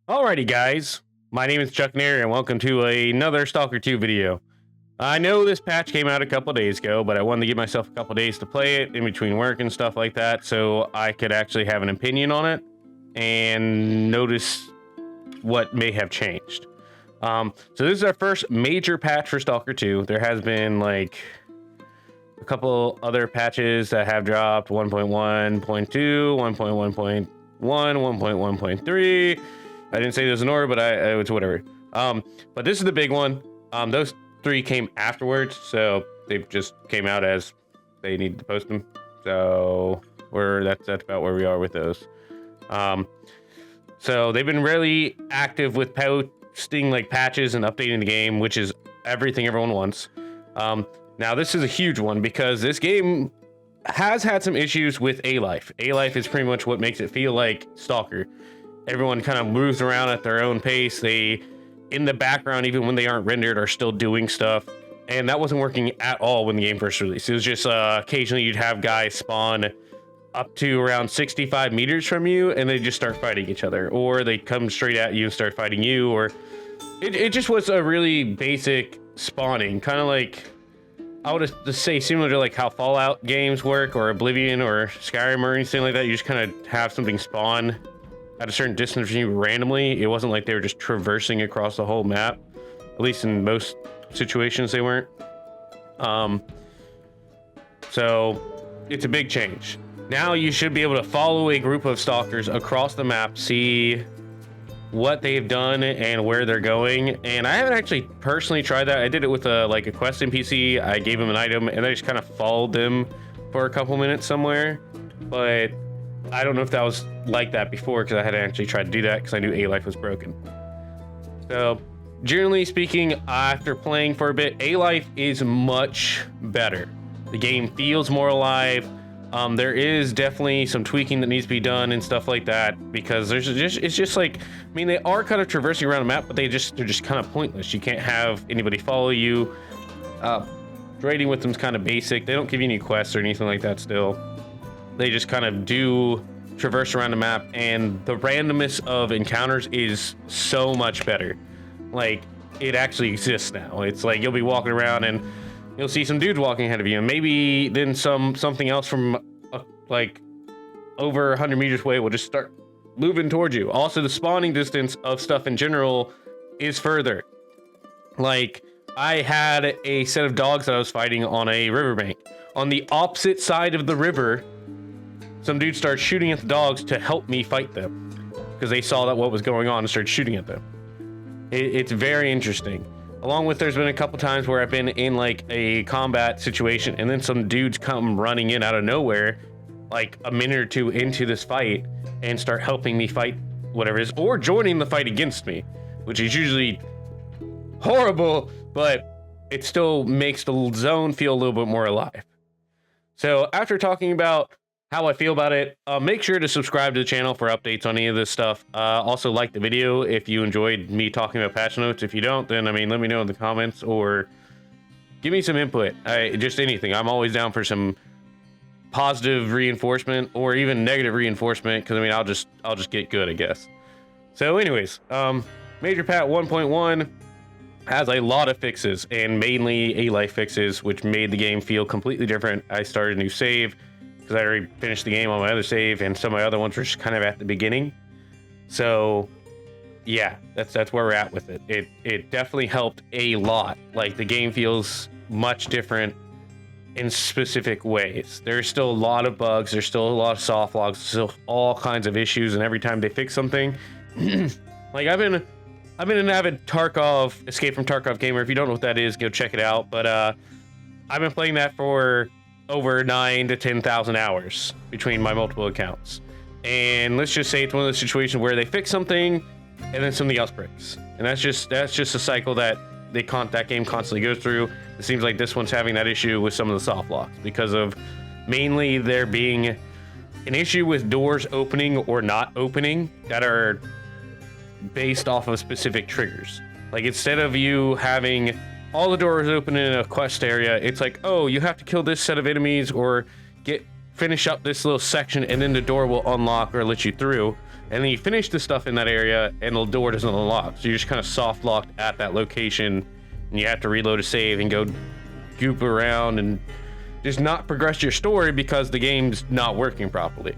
Alrighty guys, my name is Chuck Nair and welcome to another Stalker 2 video. I know this patch came out a couple days ago, but I wanted to give myself a couple days to play it in between work and stuff like that so I could actually have an opinion on it and notice what may have changed. So this is our first major patch for Stalker 2. There has been like a couple other patches that have dropped: 1.1.2, 1.1.1, 1.1.3. I didn't say this in order, but it's whatever. But this is the big one. Those three came afterwards, so they just came out as they needed to post them. So that's about where we are with those. So they've been really active with posting like patches and updating the game, which is everything everyone wants. Now this is a huge one because this game has had some issues with A-Life. A-Life is pretty much what makes it feel like Stalker. Everyone kind of moves around at their own pace. They, in the background, even when they aren't rendered, are still doing stuff. And that wasn't working at all when the game first released. It was just occasionally you'd have guys spawn up to around 65 meters from you and they just start fighting each other. Or they come straight at you and start fighting you. Or it just was a really basic spawning. Kind of like, I would just say similar to like how Fallout games work or Oblivion or Skyrim or anything like that. You just kind of have something spawn at a certain distance from you randomly. It wasn't like they were just traversing across the whole map. At least in most situations they weren't. So it's a big change. Now you should be able to follow a group of stalkers across the map, see what they've done and where they're going. And I haven't actually personally tried that. I did it with a quest NPC. I gave him an item and I just kind of followed them for a couple minutes somewhere. But I don't know if that was like that before because I hadn't actually tried to do that because I knew A-Life was broken. So generally speaking, after playing for a bit, A-Life is much better. The game feels more alive. There is definitely some tweaking that needs to be done and stuff like that because it's just like, I mean, they are kind of traversing around the map, but they're just kind of pointless. You can't have anybody follow you. Trading with them is kind of basic. They don't give you any quests or anything like that still. They just kind of do traverse around the map, and the randomness of encounters is so much better. Like, it actually exists now. It's like you'll be walking around and you'll see some dudes walking ahead of you, and maybe then something else from like over 100 meters away will just start moving towards you. Also, the spawning distance of stuff in general is further. Like, I had a set of dogs that I was fighting on a riverbank. On the opposite side of the river, some dudes started shooting at the dogs to help me fight them because they saw that what was going on and started shooting at them. It's very interesting. Along with, there's been a couple times where I've been in like a combat situation and then some dudes come running in out of nowhere like a minute or two into this fight and start helping me fight whatever it is, or joining the fight against me, which is usually horrible, but it still makes the zone feel a little bit more alive. So after talking about how I feel about it, make sure to subscribe to the channel for updates on any of this stuff. Also like the video if you enjoyed me talking about patch notes. If you don't, then I mean, let me know in the comments or give me some input. Just anything. I'm always down for some positive reinforcement or even negative reinforcement because I mean, I'll just get good, I guess. So anyways, Major Patch 1.1 has a lot of fixes and mainly A-Life fixes, which made the game feel completely different. I started a new save because I already finished the game on my other save, and some of my other ones were just kind of at the beginning. So yeah, that's where we're at with it. It definitely helped a lot. Like, the game feels much different in specific ways. There's still a lot of bugs, there's still a lot of soft logs, still all kinds of issues, and every time they fix something, like I've been an avid Tarkov, Escape from Tarkov gamer. If you don't know what that is, go check it out. But I've been playing that for over 9,000 to 10,000 hours between my multiple accounts. And let's just say it's one of those situations where they fix something and then something else breaks. And that's just a cycle that that game constantly goes through. It seems like this one's having that issue with some of the soft locks because of mainly there being an issue with doors opening or not opening that are based off of specific triggers. Like, instead of you having all the doors open in a quest area, it's like, oh, you have to kill this set of enemies or finish up this little section and then the door will unlock or let you through. and then you finish the stuff in that area and the door doesn't unlock, so you're just kind of soft locked at that location, and you have to reload a save and go goop around and just not progress your story because the game's not working properly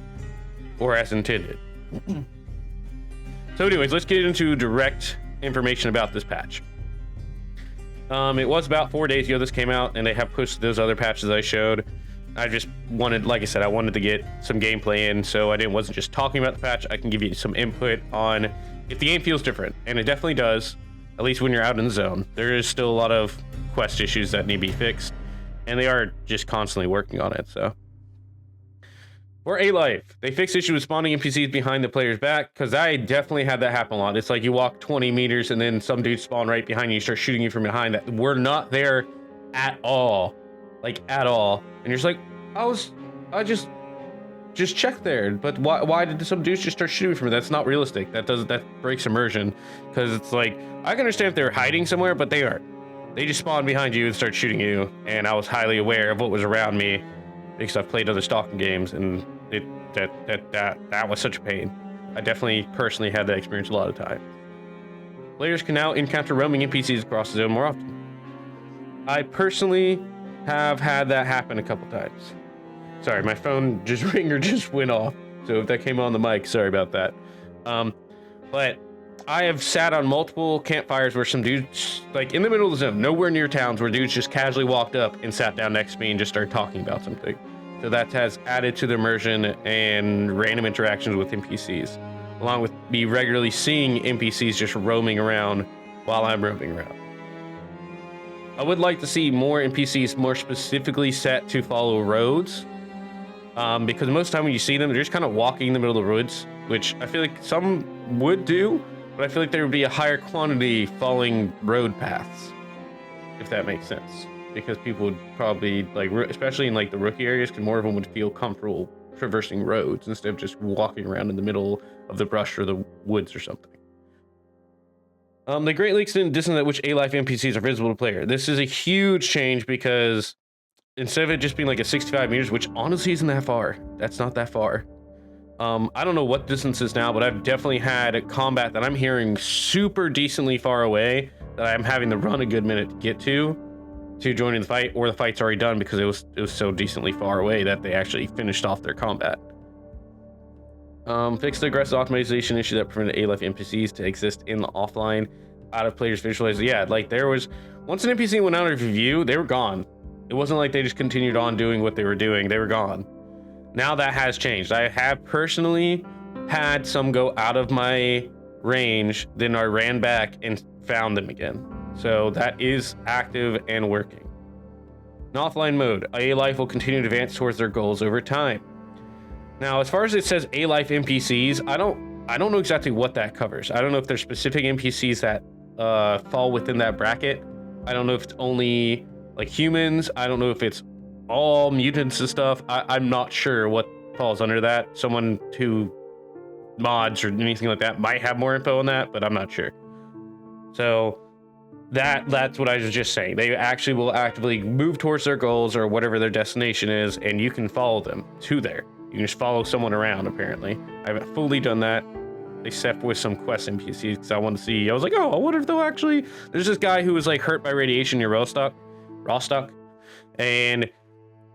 or as intended. So anyways, let's get into direct information about this patch. It was about 4 days ago this came out, and they have pushed those other patches I showed. I just wanted, like I said, I wanted to get some gameplay in, so wasn't just talking about the patch. I can give you some input on if the game feels different, and it definitely does, at least when you're out in the zone. There is still a lot of quest issues that need to be fixed, and they are just constantly working on it, so. For A-Life, they fixed issues with spawning NPCs behind the player's back, because I definitely had that happen a lot. It's like you walk 20 meters and then some dude spawn right behind you, start shooting you from behind. That we're not there at all, like at all. And you're just like, I just checked there, but why did some dudes just start shooting from me? That's not realistic. That breaks immersion, because it's like, I can understand if they're hiding somewhere, but they aren't. They just spawn behind you and start shooting you, and I was highly aware of what was around me because I've played other stalking games, and that was such a pain. I definitely personally had that experience a lot of time. Players can now encounter roaming NPCs across the zone more often. I personally have had that happen a couple times. Sorry, my phone ringer just went off, so if that came on the mic, sorry about that. But I have sat on multiple campfires where some dudes, like in the middle of the zone, nowhere near towns, where dudes just casually walked up and sat down next to me and just started talking about something. So that has added to the immersion and random interactions with NPCs, along with me regularly seeing NPCs just roaming around while I'm roaming around. I would like to see more NPCs more specifically set to follow roads, because most of the time when you see them, they're just kind of walking in the middle of the woods, which I feel like some would do, but I feel like there would be a higher quantity following road paths, if that makes sense. Because people would probably, like, especially in like the rookie areas, because more of them would feel comfortable traversing roads instead of just walking around in the middle of the brush or the woods or something. They greatly extend the distance at which A-Life NPCs are visible to player. This is a huge change, because instead of it just being like a 65 meters, which honestly isn't that far, that's not that far. I don't know what distance is now, but I've definitely had combat that I'm hearing super decently far away that I'm having to run a good minute to get to joining the fight, or the fight's already done because it was so decently far away that they actually finished off their combat. Fix the aggressive optimization issue that prevented A-Life NPCs to exist in the offline out of players visualizer. Yeah, like there was, once an NPC went out of view, they were gone. It wasn't like they just continued on doing what they were doing. They were gone. Now that has changed. I have personally had some go out of my range, then I ran back and found them again. So that is active and working. In offline mode, A-Life will continue to advance towards their goals over time. Now, as far as it says A-Life NPCs, I don't know exactly what that covers. I don't know if there's specific NPCs that fall within that bracket. I don't know if it's only like humans. I don't know if it's all mutants and stuff. I'm not sure what falls under that. Someone who mods or anything like that might have more info on that, but I'm not sure. So that's what I was just saying. They actually will actively move towards their goals or whatever their destination is, and you can follow them to there. You can just follow someone around, apparently. I haven't fully done that, except with some quest NPCs, because I wanted to see. I was like, oh, I wonder if they'll actually. There's this guy who was like hurt by radiation near Rostock, and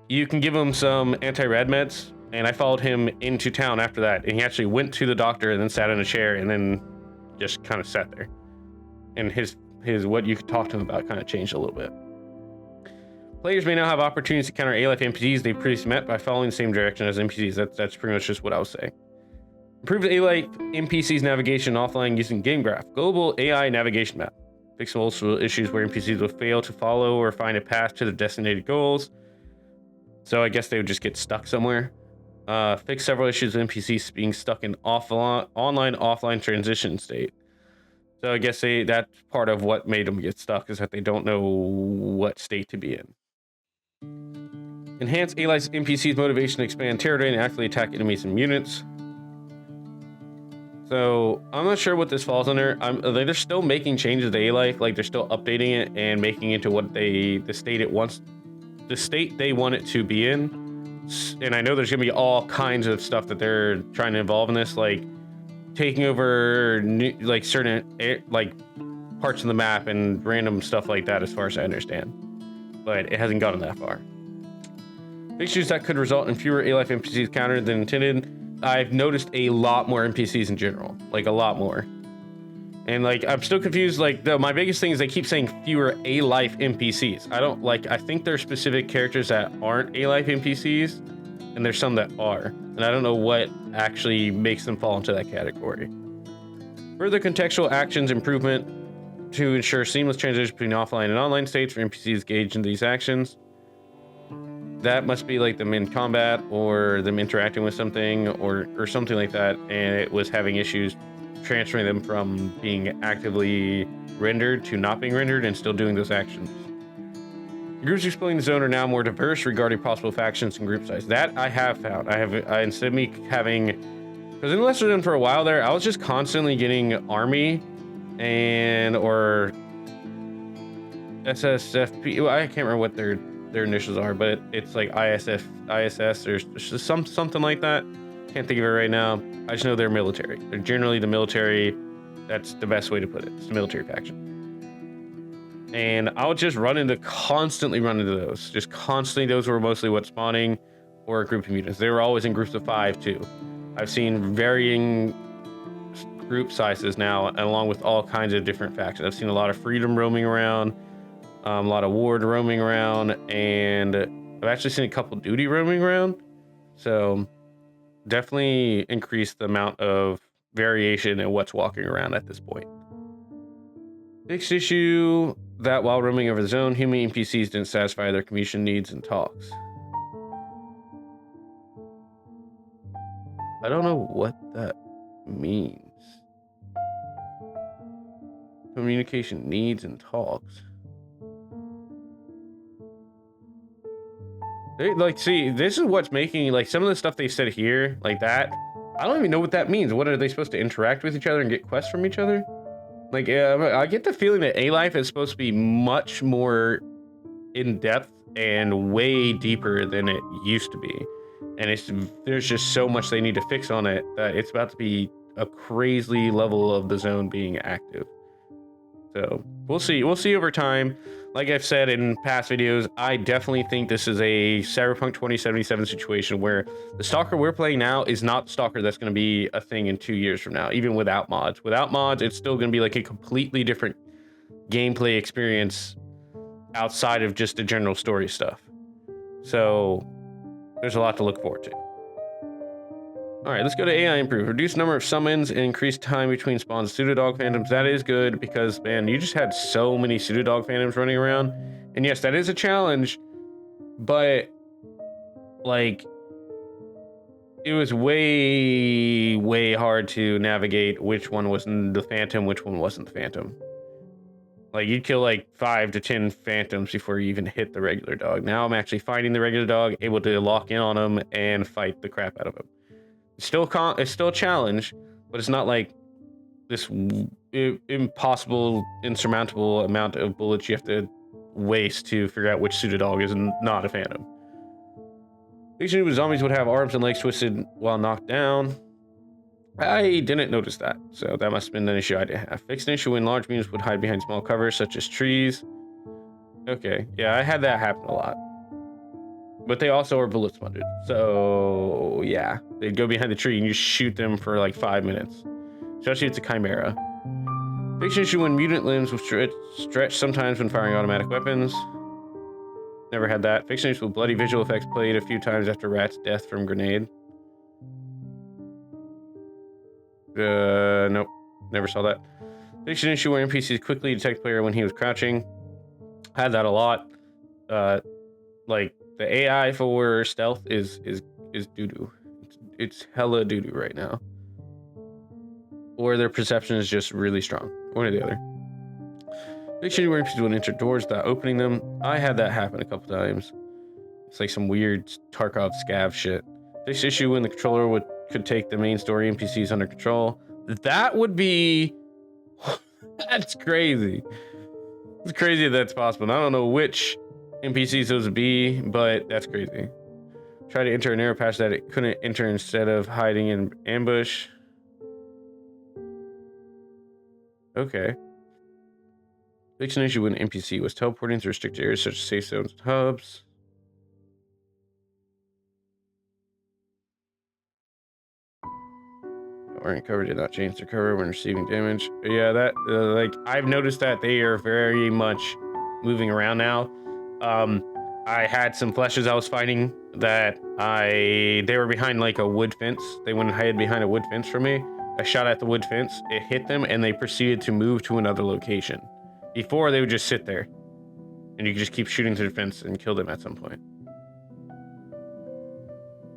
you can give him some anti-rad meds. And I followed him into town after that, and he actually went to the doctor and then sat in a chair and then just kind of sat there. And his what you could talk to him about kind of changed a little bit. Players may now have opportunities to counter A-Life NPCs they previously met by following the same direction as NPCs. That's pretty much just what I was saying. Improve the A-Life NPCs navigation offline using Game Graph. Global AI navigation map. Fix some multiple issues where NPCs will fail to follow or find a path to their designated goals. So I guess they would just get stuck somewhere. Fix several issues with NPCs being stuck in online-offline transition state. So I guess that's part of what made them get stuck, is that they don't know what state to be in. Enhance A-Life's NPC's motivation to expand territory and actively attack enemies and units. So I'm not sure what this falls under. They're still making changes to A-Life, like they're still updating it and making it into what the state they want it to be in. And I know there's gonna be all kinds of stuff that they're trying to involve in this, like taking over like certain like parts of the map and random stuff like that, as far as I understand. But it hasn't gotten that far. Issues that could result in fewer A-Life NPCs countered than intended. I've noticed a lot more NPCs in general, like a lot more. And like, I'm still confused. Like, my biggest thing is they keep saying fewer A-Life NPCs. I think there's specific characters that aren't A-Life NPCs, and there's some that are. And I don't know what actually makes them fall into that category. Further contextual actions improvement to ensure seamless transition between offline and online states for NPCs engaged in these actions. That must be like them in combat or them interacting with something or something like that, and it was having issues transferring them from being actively rendered to not being rendered and still doing those actions. The groups exploring the zone are now more diverse regarding possible factions and group size. That I have found. Instead of me having, because in the Lesser Zone for a while there, I was just constantly getting army and or SSFP. I can't remember what their initials are, but it's like ISS or something like that. Can't think of it right now. I just know they're military. They're generally the military. That's the best way to put it. It's the military faction. And I would just constantly run into those. Just constantly, those were mostly what's spawning, or a group of mutants. They were always in groups of 5 too. I've seen varying group sizes now, along with all kinds of different factions. I've seen a lot of freedom roaming around, a lot of ward roaming around, and I've actually seen a couple duty roaming around. So definitely increased the amount of variation in what's walking around at this point. Next issue, that while roaming over the zone, human NPCs didn't satisfy their communication needs and talks. I don't know what that means. Communication needs and talks. See, this is what's making, like, some of the stuff they said here, like that, I don't even know what that means. What, are they supposed to interact with each other and get quests from each other? Like, I get the feeling that A-Life is supposed to be much more in-depth and way deeper than it used to be. And there's just so much they need to fix on it that it's about to be a crazy level of the zone being active. So we'll see over time. Like I've said in past videos, I definitely think this is a Cyberpunk 2077 situation where the Stalker we're playing now is not the Stalker that's going to be a thing in 2 years from now, even without mods. Without mods, it's still going to be like a completely different gameplay experience outside of just the general story stuff. So there's a lot to look forward to. All right, let's go to AI improve. Reduce number of summons and increase time between spawns. Pseudodog phantoms, that is good because, man, you just had so many Pseudodog phantoms running around. And yes, that is a challenge, but, like, it was way, way hard to navigate which one was the phantom, which one wasn't the phantom. Like, you'd kill, like, 5 to 10 phantoms before you even hit the regular dog. Now I'm actually fighting the regular dog, able to lock in on him and fight the crap out of him. It's still a challenge, but it's not like this impossible, insurmountable amount of bullets you have to waste to figure out which Pseudodog is not a phantom. Fiction with zombies would have arms and legs twisted while knocked down. I didn't notice that, so that must have been an issue I didn't have. Fixed an issue when large mutants would hide behind small covers, such as trees. Okay, yeah, I had that happen a lot. But they also are bullet sponges. So, yeah. They'd go behind the tree and you shoot them for like 5 minutes. Especially if it's a chimera. Fiction issue when mutant limbs will stretch sometimes when firing automatic weapons. Never had that. Fiction issue with bloody visual effects played a few times after Rat's death from grenade. Nope. Never saw that. Fiction issue where NPCs quickly detect player when he was crouching. Had that a lot. Like, the AI for stealth is doo-doo. It's hella doo-doo right now. Or their perception is just really strong. One or the other. Fiction where NPCs would enter doors without opening them. I had that happen a couple times. It's like some weird Tarkov scav shit. Fiction issue when the controller could take the main story NPCs under control. That would be... That's crazy. It's crazy that's possible. I don't know which NPCs those would be, but that's crazy. Try to enter a narrow passage that it couldn't enter instead of hiding in ambush. Okay. Fix an issue when an NPC was teleporting to restricted areas such as safe zones and hubs. Wearing cover did not change their cover when receiving damage. Yeah, that like I've noticed that they are very much moving around now. I had some fleshes I was fighting that they were behind like a wood fence. They went and hid behind a wood fence from me. I shot at the wood fence, it hit them, and they proceeded to move to another location. Before they would just sit there, and you could just keep shooting through the fence and kill them at some point.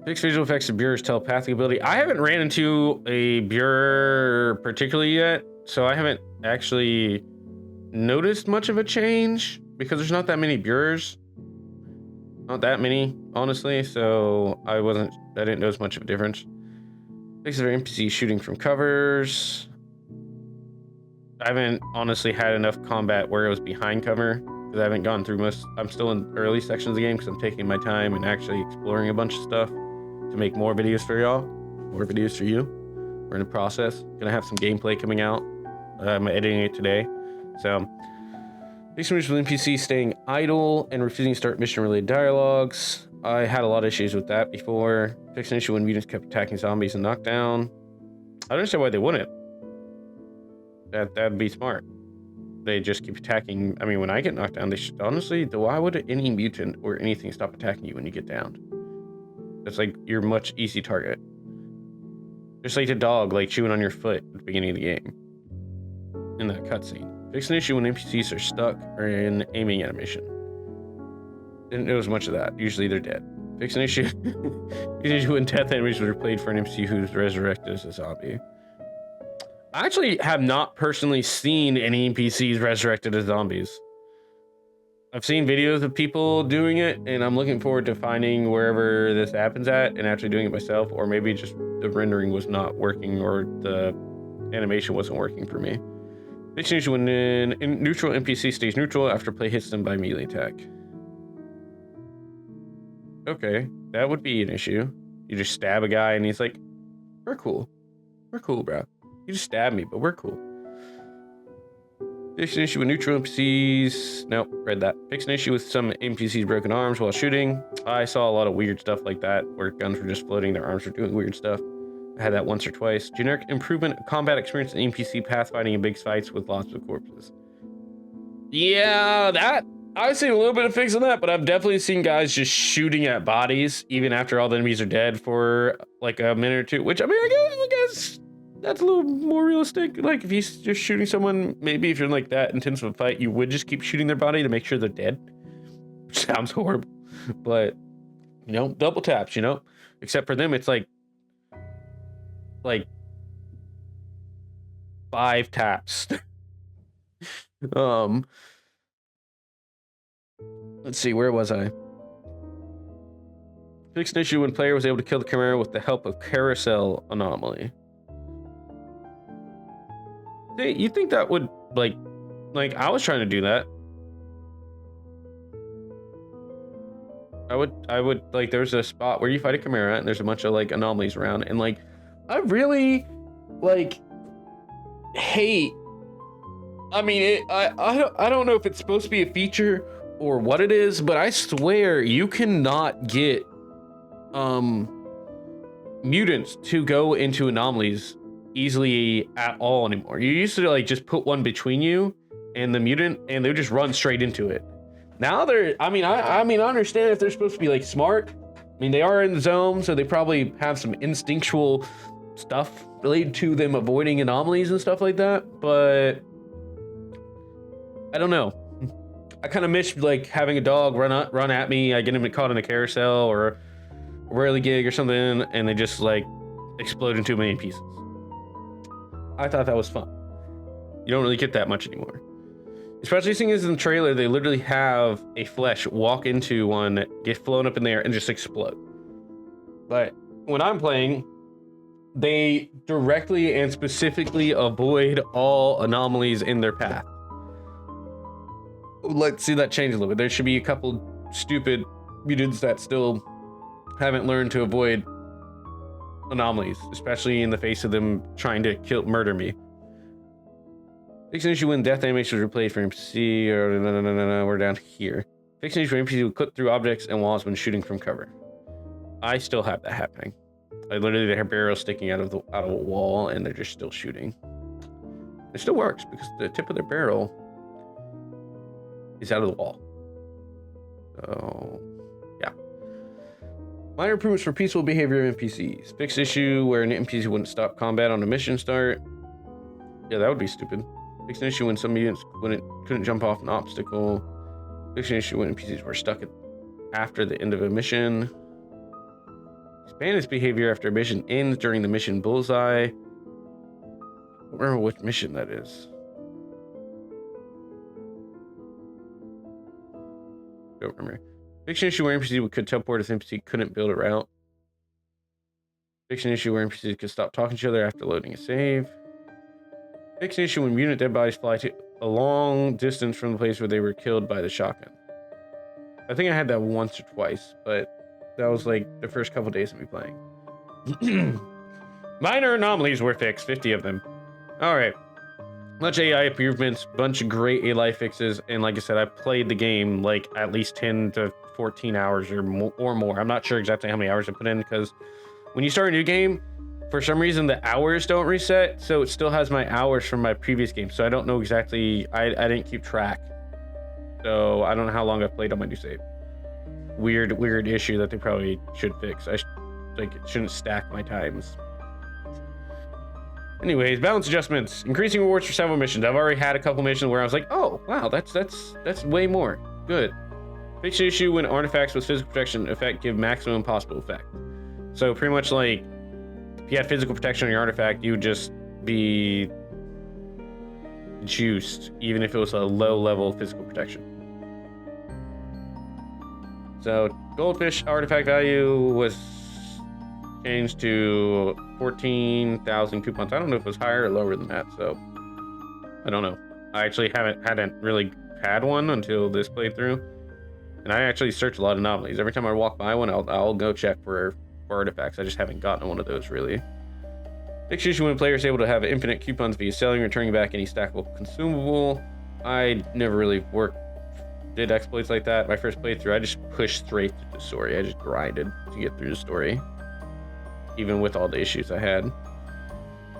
Fixed visual effects of Bureau's telepathic ability. I haven't ran into a Bureau particularly yet, so I haven't actually noticed much of a change because there's not that many Bureaus. Not that many, honestly, so I didn't notice much of a difference. Fixes of NPC shooting from covers. I haven't honestly had enough combat where it was behind cover because I haven't gone through most. I'm still in early sections of the game because I'm taking my time and actually exploring a bunch of stuff to make more videos for y'all, more videos for you. We're in the process. Gonna have some gameplay coming out. I'm editing it today. So, fix an issue with NPC staying idle and refusing to start mission-related dialogues. I had a lot of issues with that before. Fix an issue when mutants kept attacking zombies and knockdown. I don't understand why they wouldn't. That'd be smart. They just keep attacking. I mean, when I get knocked down, they should honestly. Why would any mutant or anything stop attacking you when you get down? It's like you're a much easy target. Just like the dog, like chewing on your foot at the beginning of the game. In that cutscene. Fix an issue when NPCs are stuck or in aiming animation. Didn't notice much of that. Usually they're dead. Fix an issue. Fix an issue when death animations are played for an NPC who's resurrected as a zombie. I actually have not personally seen any NPCs resurrected as zombies. I've seen videos of people doing it, and I'm looking forward to finding wherever this happens at and actually doing it myself, or maybe just the rendering was not working or the animation wasn't working for me. Fix an issue when a neutral NPC stays neutral after play hits them by melee attack. Okay, that would be an issue. You just stab a guy and he's like, we're cool. We're cool, bro. You just stabbed me, but we're cool. Fix an issue with neutral NPCs. Nope, read that. Fix an issue with some NPCs' broken arms while shooting. I saw a lot of weird stuff like that, where guns were just floating, their arms were doing weird stuff. I had that once or twice. Generic improvement of combat experience in NPC pathfinding in big fights with lots of corpses. Yeah, that I've seen a little bit of fix on that, but I've definitely seen guys just shooting at bodies even after all the enemies are dead for like a minute or two. Which I mean, I guess that's a little more realistic. Like if he's just shooting someone, maybe if you're in like that intense of a fight, you would just keep shooting their body to make sure they're dead. Which sounds horrible, but you know, double taps. You know, except for them, it's like 5 taps. Let's see, where was I? Fixed an issue when player was able to kill the Chimera with the help of carousel anomaly. Hey, you think that would like I was trying to do that. I would like there's a spot where you fight a Chimera and there's a bunch of like anomalies around, and like I really like hate. I mean, I don't know if it's supposed to be a feature or what it is, but I swear you cannot get mutants to go into anomalies easily at all anymore. You used to like just put one between you and the mutant, and they would just run straight into it. Now they're, I mean, I understand if they're supposed to be like smart. I mean, they are in the zone, so they probably have some instinctual stuff related to them avoiding anomalies and stuff like that, but I don't know. I kind of miss like having a dog run at me. I get him caught in a carousel or a whirligig or something, and they just like explode into a million pieces. I thought that was fun. You don't really get that much anymore. Especially seeing as in the trailer, they literally have a flesh walk into one, get flown up in there, and just explode. But when I'm playing, they directly and specifically avoid all anomalies in their path. Let's see that change a little bit. There should be a couple stupid mutants that still haven't learned to avoid anomalies, especially in the face of them trying to murder me. Fix an issue when death animation was replayed for NPC. Or no, we're down here. Fix an issue when NPC would clip through objects and walls when shooting from cover. I still have that happening. I literally have barrels sticking out of a wall and they're just still shooting. It still works because the tip of their barrel is out of the wall. So, yeah. Minor improvements for peaceful behavior of NPCs. Fix issue where an NPC wouldn't stop combat on a mission start. Yeah, that would be stupid. Fix an issue when some units couldn't jump off an obstacle. Fix an issue when NPCs were stuck after the end of a mission. Expand its behavior after a mission ends during the mission bullseye. I don't remember which mission that is. Don't remember. Fix an issue where NPC could teleport if NPC couldn't build a route. Fix an issue where NPCs could stop talking to each other after loading a save. Fix an issue when mutant dead bodies fly to a long distance from the place where they were killed by the shotgun. I think I had that once or twice, but that was like the first couple days of me playing. Minor anomalies were fixed, 50 of them. All right. Much AI improvements, bunch of great AI fixes, and like I said, I played the game like at least 10 to 14 hours or more. I'm not sure exactly how many hours I put in because when you start a new game, for some reason the hours don't reset, so it still has my hours from my previous game. So I don't know exactly. I didn't keep track, so I don't know how long I've played on my new save. Weird issue that they probably should fix. It shouldn't stack my times. Anyways, balance adjustments. Increasing rewards for several missions. I've already had a couple missions where I was like, oh, wow, that's way more. Good. Fix the issue when artifacts with physical protection effect give maximum possible effect. So pretty much like, if you had physical protection on your artifact, you would just be juiced, even if it was a low level physical protection. So goldfish artifact value was changed to 14,000 coupons. I don't know if it was higher or lower than that, so I don't know. I actually hadn't really had one until this playthrough, and I actually search a lot of anomalies. Every time I walk by one, I'll go check for artifacts. I just haven't gotten one of those really. Fix issue when a player is able to have infinite coupons via selling, returning back any stackable consumable. I never really did exploits like that. My first playthrough, I just pushed straight through the story. I just grinded to get through the story, even with all the issues I had.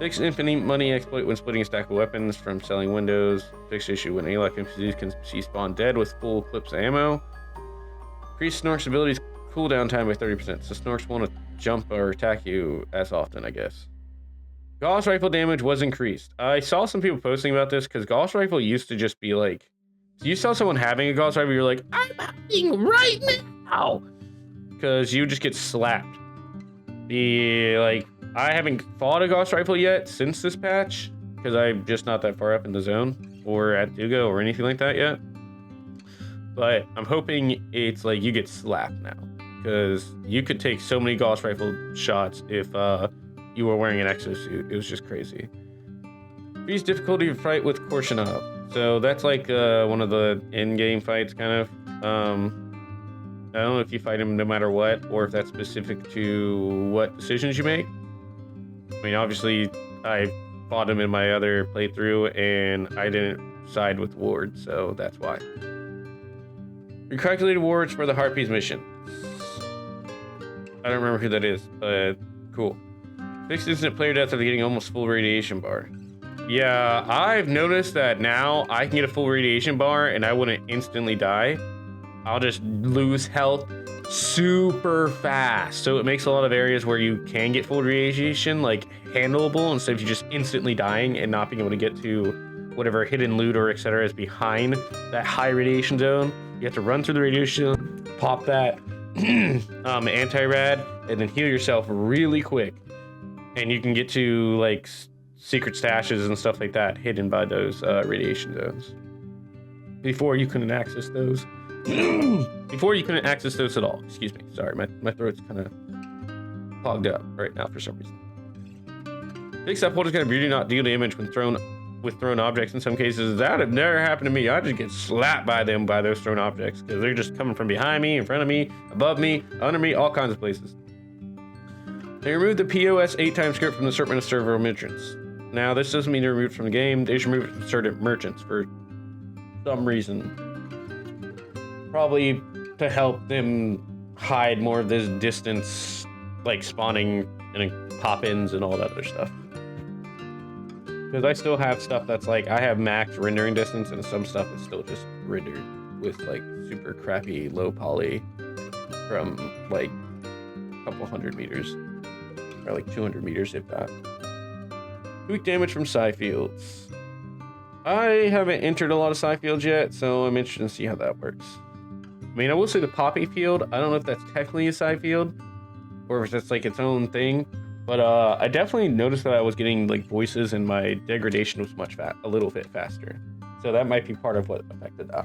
Fix infinite money exploit when splitting a stack of weapons from selling windows. Fix issue when alike NPCs can see spawn dead with full clips of ammo. Increase Snork's abilities cooldown time by 30%, so Snorks won't jump or attack you as often, I guess. Gauss rifle damage was increased. I saw some people posting about this because Gauss rifle used to just be like, you saw someone having a Gauss rifle, you're like, I'm having right now, because you just get slapped. I haven't fought a Gauss rifle yet since this patch because I'm just not that far up in the zone or at Dugo or anything like that yet. But I'm hoping it's like you get slapped now, because you could take so many Gauss rifle shots if you were wearing an exosuit. It was just crazy. Increase difficulty of fight with Korshinov. So that's like one of the in-game fights, kind of. I don't know if you fight him no matter what, or if that's specific to what decisions you make. I mean, obviously, I fought him in my other playthrough, and I didn't side with Ward, so that's why. Recalculated rewards for the Harpies mission. I don't remember who that is, but cool. Fixed instant player death after getting almost full radiation bar. Yeah, I've noticed that now I can get a full radiation bar and I wouldn't instantly die. I'll just lose health super fast. So it makes a lot of areas where you can get full radiation like handleable instead of you just instantly dying and not being able to get to whatever hidden loot or etc. is behind that high radiation zone. You have to run through the radiation, pop that anti-rad, and then heal yourself really quick. And you can get to like secret stashes and stuff like that hidden by those radiation zones. Before you couldn't access those. Before you couldn't access those at all. Excuse me. Sorry, my throat's kind of clogged up right now for some reason. Fix that poltergeist kind of beauty not deal damage when thrown objects. In some cases that have never happened to me. I just get slapped by those thrown objects because they're just coming from behind me, in front of me, above me, under me, all kinds of places. They removed the POS 8-time script from the Serpent of Server entrance. Now, this doesn't mean they're removed from the game. They just removed from certain merchants for some reason. Probably to help them hide more of this distance, like spawning and pop-ins and all that other stuff. Because I still have stuff that's like, I have max rendering distance and some stuff is still just rendered with like super crappy low poly from like a couple 100 meters. Or like 200 meters if that. Weak damage from psi fields. I haven't entered a lot of psi fields yet, so I'm interested to see how that works. I mean, I will say the poppy field, I don't know if that's technically a psi field, or if that's like its own thing, but I definitely noticed that I was getting like voices and my degradation was a little bit faster. So that might be part of what affected that.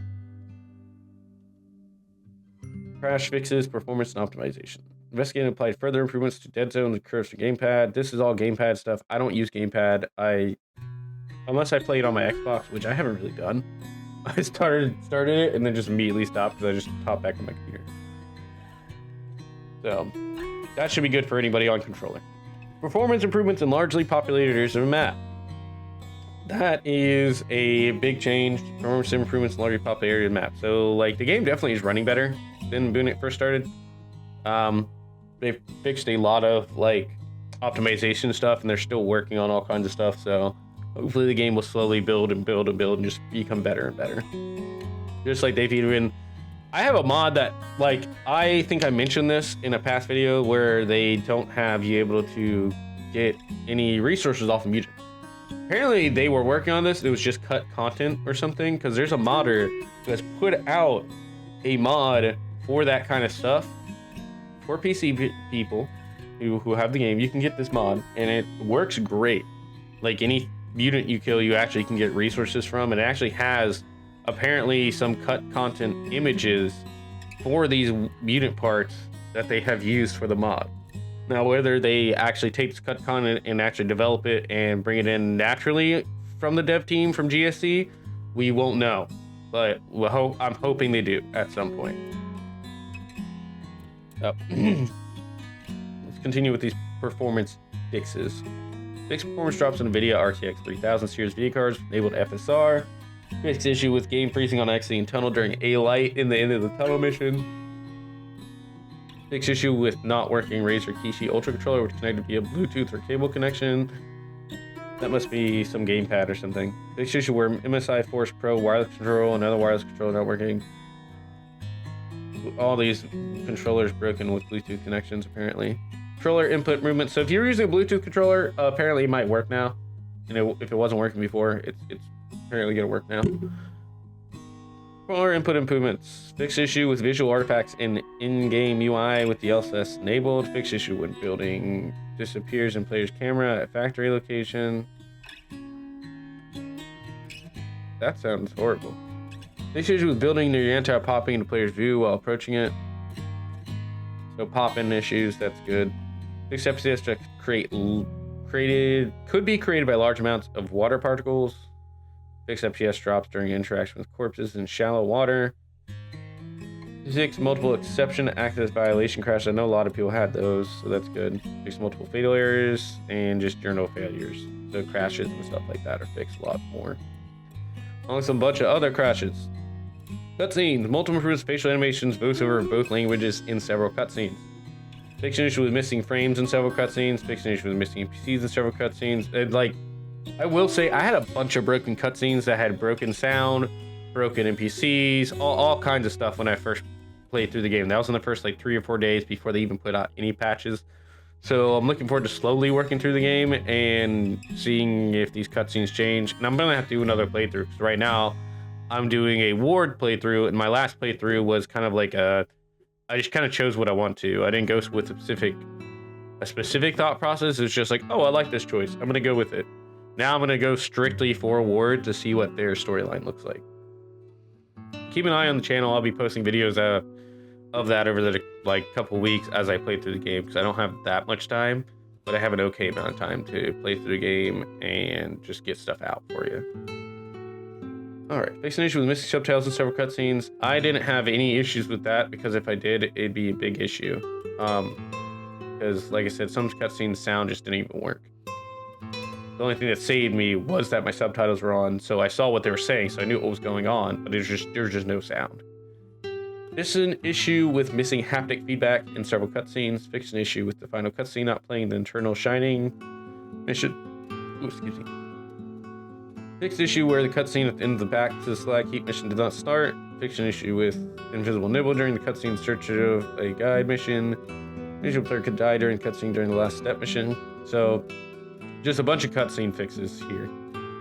Crash fixes, performance and optimization. Investigate and applied further improvements to dead zones and curves for gamepad. This is all gamepad stuff. I don't use gamepad. Unless I play it on my Xbox, which I haven't really done. I started it and then just immediately stopped because I just hopped back on my computer. So that should be good for anybody on controller. Performance improvements in largely populated areas of the map. That is a big change. Performance improvements in largely populated areas of the map. So like the game definitely is running better than when it first started. They've fixed a lot of like optimization stuff and they're still working on all kinds of stuff, so hopefully the game will slowly build and build and build and just become better and better. Just like they've even, I have a mod that like, I think I mentioned this in a past video where they don't have you able to get any resources off of mutants. Apparently they were working on this, it was just cut content or something, because there's a modder who has put out a mod for that kind of stuff. For PC people who have the game, you can get this mod and it works great. Like any mutant you kill, you actually can get resources from, and it actually has apparently some cut content images for these mutant parts that they have used for the mod. Now, whether they actually take this cut content and actually develop it and bring it in naturally from the dev team from GSC, we won't know, but I'm hoping they do at some point. Oh. Let's continue with these performance fixes. Fix performance drops on NVIDIA RTX 3000 series video cards enabled FSR. Fix issue with game freezing on exiting tunnel during a light in the end of the tunnel mission. Fix issue with not working Razer Kishi Ultra controller, which connected via Bluetooth or cable connection. That must be some gamepad or something. Fix issue where MSI Force Pro wireless control and other wireless control not working. All these controllers broken with Bluetooth connections apparently. Controller input movement. So if you're using a Bluetooth controller, apparently it might work now. You know, if it wasn't working before, it's apparently gonna work now. Controller input improvements. Fix issue with visual artifacts in-game UI with the LSS enabled. Fix issue when building disappears in player's camera at factory location. That sounds horrible. Fix issue with building near your anti-popping into player's view while approaching it. So pop-in issues, that's good. Fix FPS to could be created by large amounts of water particles. Fix FPS drops during interaction with corpses in shallow water. Fix multiple exception access violation crash. I know a lot of people had those, so that's good. Fix multiple fatal errors and just journal failures. So crashes and stuff like that are fixed a lot more. Along with some bunch of other crashes. Cutscenes. Multiple improvements, facial animations, voiceover of both languages in several cutscenes. Fix an issue with missing frames in several cutscenes. Fix an issue with missing NPCs in several cutscenes. And like, I will say, I had a bunch of broken cutscenes that had broken sound, broken NPCs, all kinds of stuff when I first played through the game. That was in the first like 3 or 4 days before they even put out any patches. So I'm looking forward to slowly working through the game and seeing if these cutscenes change. And I'm gonna have to do another playthrough because right now I'm doing a ward playthrough, and my last playthrough was kind of like I just kind of chose what I want to. I didn't go with a specific thought process. It's just like, oh, I like this choice, I'm gonna go with it. Now I'm gonna go strictly for ward to see what their storyline looks like. Keep an eye on the channel. I'll be posting videos of that over the like couple weeks as I play through the game, because I don't have that much time, but I have an okay amount of time to play through the game and just get stuff out for you. Alright, fix an issue with missing subtitles in several cutscenes. I didn't have any issues with that, because if I did, it'd be a big issue. Because like I said, some cutscenes sound just didn't even work. The only thing that saved me was that my subtitles were on, so I saw what they were saying, so I knew what was going on, but there was just no sound. This is an issue with missing haptic feedback in several cutscenes. Fix an issue with the final cutscene not playing the internal Shining mission. Ooh, excuse me. Fix issue where the cutscene at the end of the back to the slag heap mission did not start. Fix an issue with invisible nibble during the cutscene in search of a guide mission. Visual player could die during cutscene during the last step mission. So, just a bunch of cutscene fixes here,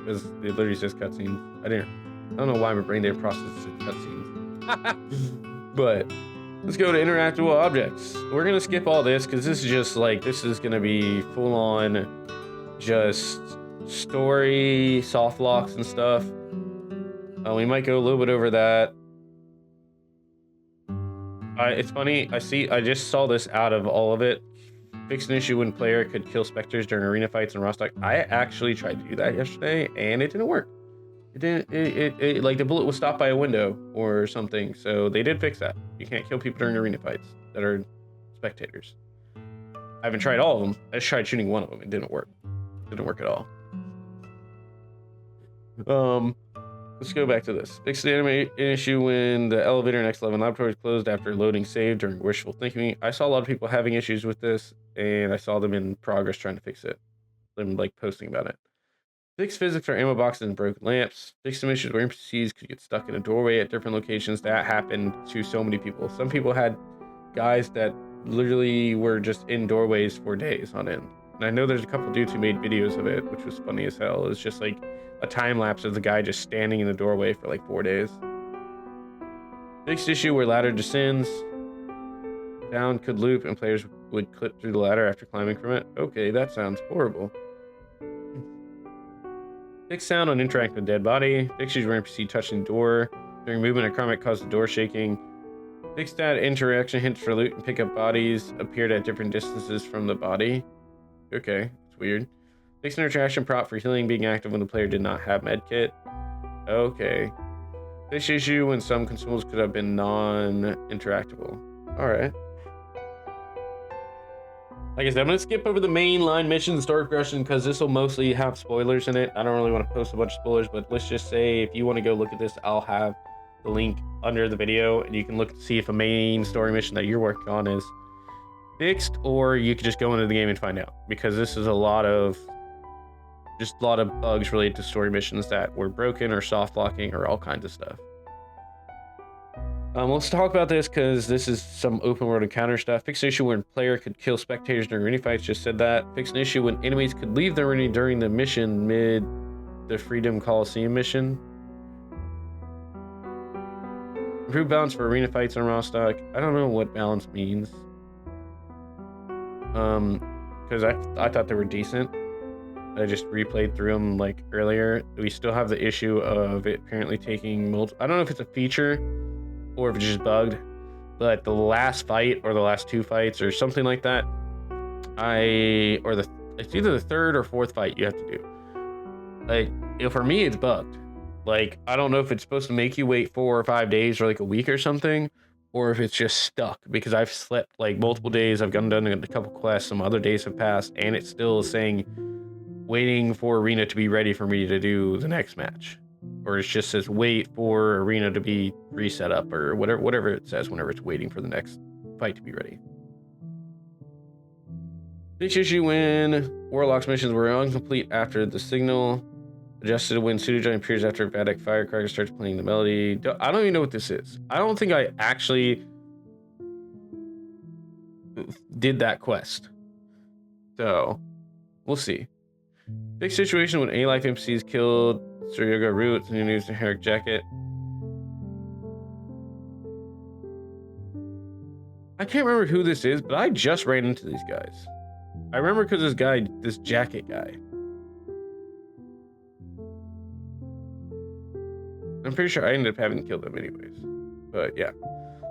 because it literally says cutscenes. I don't know why my brain didn't process cutscenes. But let's go to interactable objects. We're gonna skip all this because this is just like, this is gonna be full on just story, soft locks and stuff. We might go a little bit over that. It's funny, I just saw this out of all of it. Fix an issue when player could kill specters during arena fights in Rostock. I actually tried to do that yesterday and it didn't work. It didn't, it like the bullet was stopped by a window or something. So they did fix that. You can't kill people during arena fights that are spectators. I haven't tried all of them. I just tried shooting one of them. It didn't work. It didn't work at all. Let's go back to this. Fix the anime issue when the elevator in X11 laboratory is closed after loading save during wishful thinking. I saw a lot of people having issues with this, and I saw them in progress trying to fix it. Them like posting about it. Fix physics for ammo boxes and broken lamps. Fix some issues where NPCs could get stuck in a doorway at different locations. That happened to so many people. Some people had guys that literally were just in doorways for days on end. And I know there's a couple dudes who made videos of it, which was funny as hell. It's just like a time lapse of the guy just standing in the doorway for like 4 days. Fixed issue where ladder descends. Down could loop and players would clip through the ladder after climbing from it. Okay, that sounds horrible. Fixed sound on interacting with dead body. Fixed issues where NPC touching the door. During movement, a comment caused the door shaking. Fixed that interaction hints for loot and pick up bodies appeared at different distances from the body. Okay, it's weird. Fixed interaction prop for healing being active when the player did not have medkit. Okay. Fixed issue when some consumables could have been non-interactable. Alright. Like I said, I'm going to skip over the main line mission and story progression because this will mostly have spoilers in it. I don't really want to post a bunch of spoilers, but let's just say if you want to go look at this, I'll have the link under the video and you can look to see if a main story mission that you're working on is fixed, or you could just go into the game and find out, because this is a lot of bugs related to story missions that were broken or soft locking or all kinds of stuff. Let's talk about this because this is some open world encounter stuff. Fix an issue when player could kill spectators during arena fights. Just said that. Fix an issue when enemies could leave the arena during the mission mid the Freedom Coliseum mission. Improve balance for arena fights on Rostock. I don't know what balance means. Because I thought they were decent. I just replayed through them like earlier. We still have the issue of it apparently taking multiple. I don't know if it's a feature or if it's just bugged, but the last fight or the last two fights or something like that, it's either the third or fourth fight you have to do. Like, for me, it's bugged. Like, I don't know if it's supposed to make you wait 4 or 5 days or like a week or something, or if it's just stuck, because I've slept like multiple days. I've done a couple quests, some other days have passed, and it's still saying waiting for arena to be ready for me to do the next match. Or it just says wait for arena to be reset up, or whatever it says whenever it's waiting for the next fight to be ready. Fix issue when Warlock's missions were incomplete after the signal. Adjusted when Pseudojoy appears after Vatic Firecracker starts playing the melody. I don't even know what this is. I don't think I actually did that quest. So, we'll see. Fix situation when A-Life NPCs killed Suryoga Roots and news to Herrick Jacket. I can't remember who this is, but I just ran into these guys. I remember because this jacket guy. I'm pretty sure I ended up having killed them anyways. But yeah.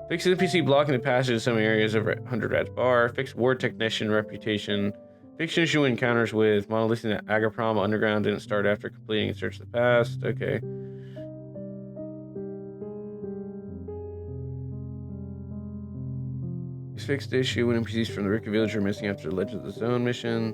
Fix the NPC blocking the passage in some areas of 100 Rats Bar. Fix Ward Technician reputation. Fix issue encounters with monolithic that Agaprom Underground didn't start after completing Search of the Past. Okay. Fixed the issue when NPCs from the Ricka Village are missing after the Legend of the Zone mission.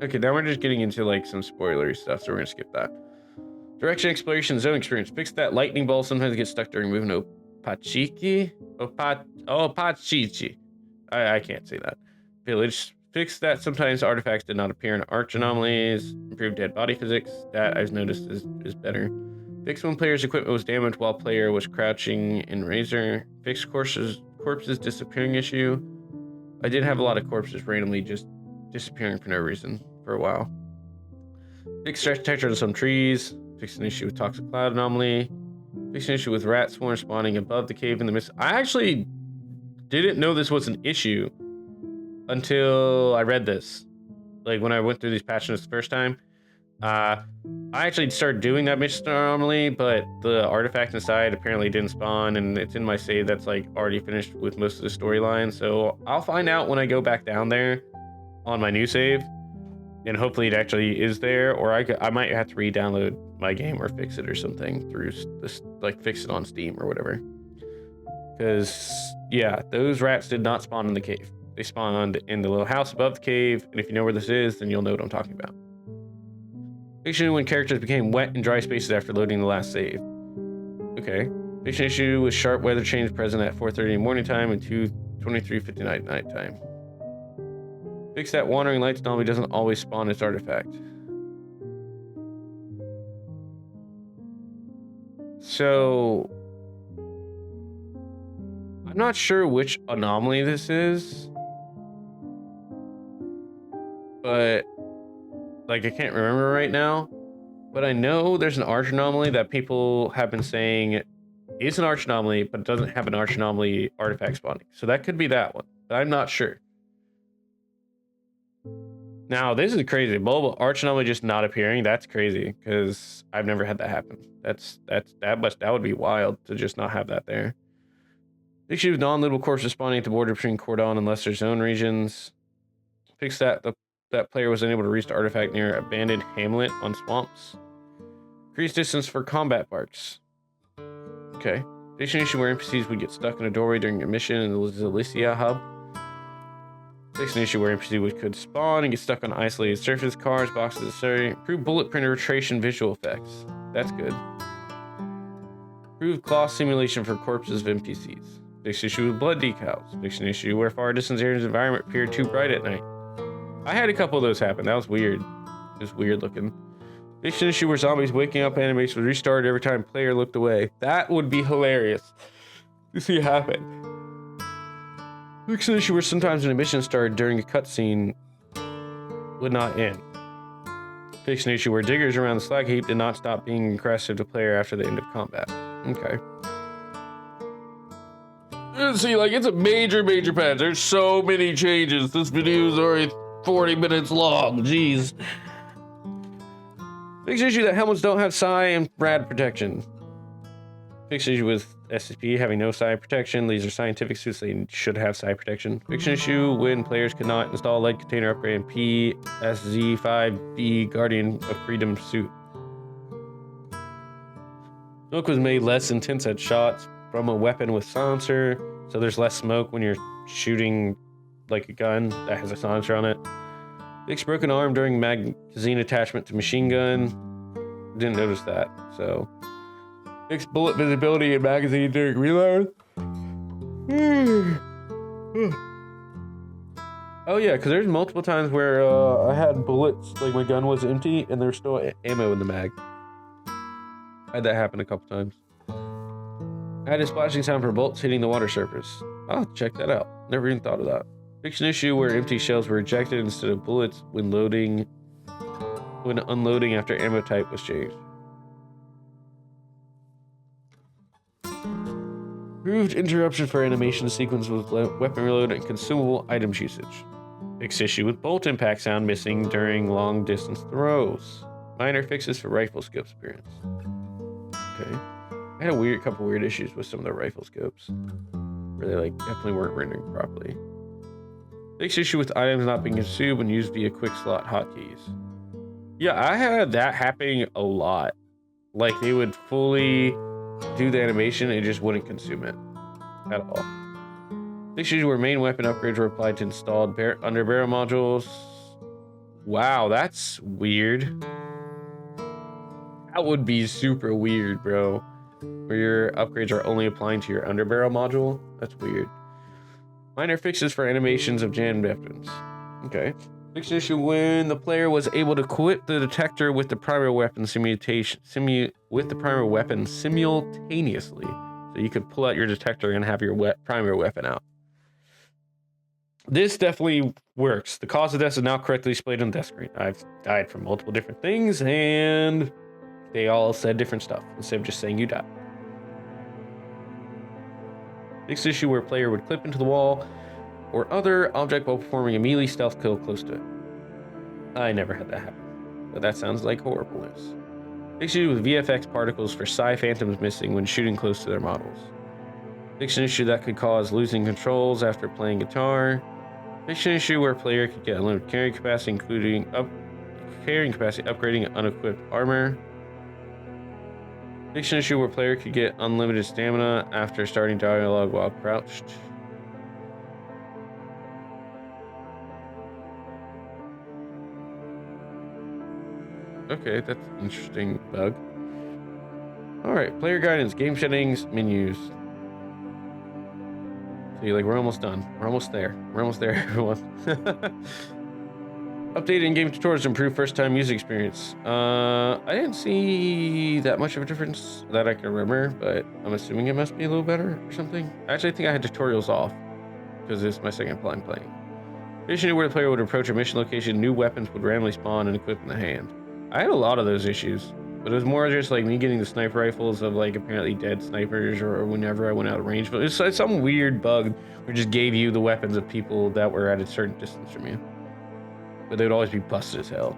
Okay, now we're just getting into like some spoilery stuff, so we're gonna skip that. Direction, exploration, zone experience. Fix that lightning ball sometimes gets stuck during moving. Opachiki? Opachichi. I can't say that. Village. Fix that sometimes artifacts did not appear in arch anomalies. Improve dead body physics. That I've noticed is better. Fix when player's equipment was damaged while player was crouching in Razor. Fix corpses disappearing issue. I did have a lot of corpses randomly just disappearing for no reason for a while. Fix stretch texture on some trees. Fix an issue with toxic cloud anomaly. Fix an issue with rat swarm spawning above the cave in the mist. I actually didn't know this was an issue until I read this. Like when I went through these patch notes the first time. I actually started doing that mission anomaly, but the artifact inside apparently didn't spawn, and it's in my save that's like already finished with most of the storyline. So I'll find out when I go back down there on my new save, and hopefully it actually is there, or I might have to re-download my game or fix it or something through this, like fix it on Steam or whatever. Because yeah, those rats did not spawn in the cave. They spawned in the little house above the cave, and if you know where this is, then you'll know what I'm talking about. Fiction when characters became wet and dry spaces after loading the last save. Okay. Fiction issue with sharp weather change present at 4:30 in morning time and 23:59 night time. Fix that wandering lights anomaly doesn't always spawn its artifact. So I'm not sure which anomaly this is, but like I can't remember right now, but I know there's an arch anomaly that people have been saying is an arch anomaly, but it doesn't have an arch anomaly artifact spawning. So that could be that one, but I'm not sure. Now this is crazy. Mobile arch anomaly just not appearing. That's crazy because I've never had that happen. That would be wild to just not have that there. Issue with non-lootable corpses spawning at the border between Cordon and Lesser Zone regions. Fix that that player was unable to reach the artifact near abandoned hamlet on swamps. Increase distance for combat barks. Okay. Fix an issue where NPCs would get stuck in a doorway during a mission in the Zalicia hub. Fix an issue where NPCs could spawn and get stuck on isolated surfaces, cars, boxes, etc. Improve bullet penetration visual effects. That's good. Improve cloth simulation for corpses of NPCs. Fix an issue with blood decals. Fix an issue where far distance areas environment appeared too bright at night. I had a couple of those happen. That was weird. It was weird looking. Fix an issue where zombies waking up animation would restart every time player looked away. That would be hilarious to see happen. Fix an issue where sometimes an emission started during a cutscene would not end. Fix an issue where diggers around the slag heap did not stop being aggressive to player after the end of combat. Okay. See, like, it's a major patch. There's so many changes. This video is already 40 minutes long. Jeez. Fix issue that helmets don't have psi and rad protection. Fix issue with SCP having no psi protection. These are scientific suits. They should have psi protection. Fix issue when players cannot install lead container upgrade in PSZ5B Guardian of Freedom suit. Smoke was made less intense at shots from a weapon with silencer, so there's less smoke when you're shooting like a gun that has a silencer on it. Fix broken arm during magazine attachment to machine gun. Didn't notice that, so. Fix bullet visibility in magazine during reload. Oh yeah, because there's multiple times where I had bullets, like my gun was empty and there's still ammo in the mag. I had that happen a couple times. I had a splashing sound for bullets hitting the water surface. I'll check that out. Never even thought of that. Fix an issue where empty shells were ejected instead of bullets when unloading after ammo type was changed. Improved interruption for animation sequence with weapon reload and consumable items usage. Fix issue with bolt impact sound missing during long distance throws. Minor fixes for rifle scope appearance. Okay. I had a couple weird issues with some of the rifle scopes where they like definitely weren't rendering properly. Fix issue with items not being consumed when used via quick slot hotkeys. Yeah, I had that happening a lot. Like they would fully do the animation and it just wouldn't consume it at all. Fix issue where main weapon upgrades were applied to installed under barrel modules. Wow, that's weird. That would be super weird, bro. Where your upgrades are only applying to your underbarrel module. That's weird. Minor fixes for animations of jammed weapons. Okay. Fixed issue when the player was able to equip the detector with the primary weapon simultaneously. So you could pull out your detector and have your primary weapon out. This definitely works. The cause of death is now correctly displayed on the death screen. I've died from multiple different things, and they all said different stuff instead of just saying you died. Next issue where a player would clip into the wall or other object while performing a melee stealth kill close to it. I never had that happen, but that sounds like horribleness. Next issue with VFX particles for Psy Phantoms missing when shooting close to their models. Fiction issue that could cause losing controls after playing guitar. Fiction issue where a player could get unlimited carrying capacity, including upgrading unequipped armor. Fiction issue where a player could get unlimited stamina after starting dialogue while crouched. Okay, that's an interesting bug. Alright, player guidance, game settings, menus. See, like, we're almost done. We're almost there. We're almost there, everyone. Updated in-game tutorials to improve first-time user experience. I didn't see that much of a difference that I can remember, but I'm assuming it must be a little better or something. Actually, I think I had tutorials off because it's my second time playing. Mission where the player would approach a mission location, new weapons would randomly spawn and equip in the hand. I had a lot of those issues, but it was more just like me getting the sniper rifles of like apparently dead snipers or whenever I went out of range. But it's like some weird bug where it just gave you the weapons of people that were at a certain distance from you. But they would always be busted as hell.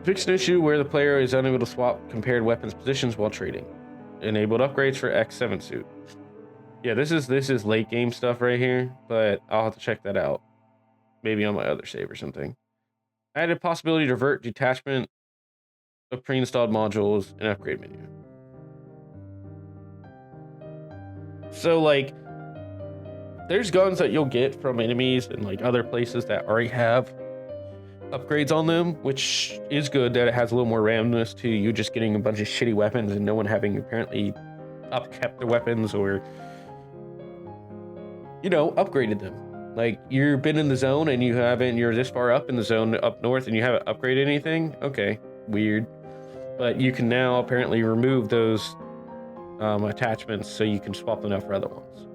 Fixed an issue where the player is unable to swap compared weapons positions while trading. Enabled upgrades for X7 suit. Yeah, this is late game stuff right here, but I'll have to check that out. Maybe on my other save or something. Added possibility to revert detachment of pre-installed modules and upgrade menu. So like, there's guns that you'll get from enemies and like other places that already have upgrades on them, which is good that it has a little more randomness to you just getting a bunch of shitty weapons and no one having apparently upkept their weapons or, you know, upgraded them. Like, you've been in the zone and you're this far up in the zone up north and you haven't upgraded anything? Okay, weird. But you can now apparently remove those attachments so you can swap them out for other ones.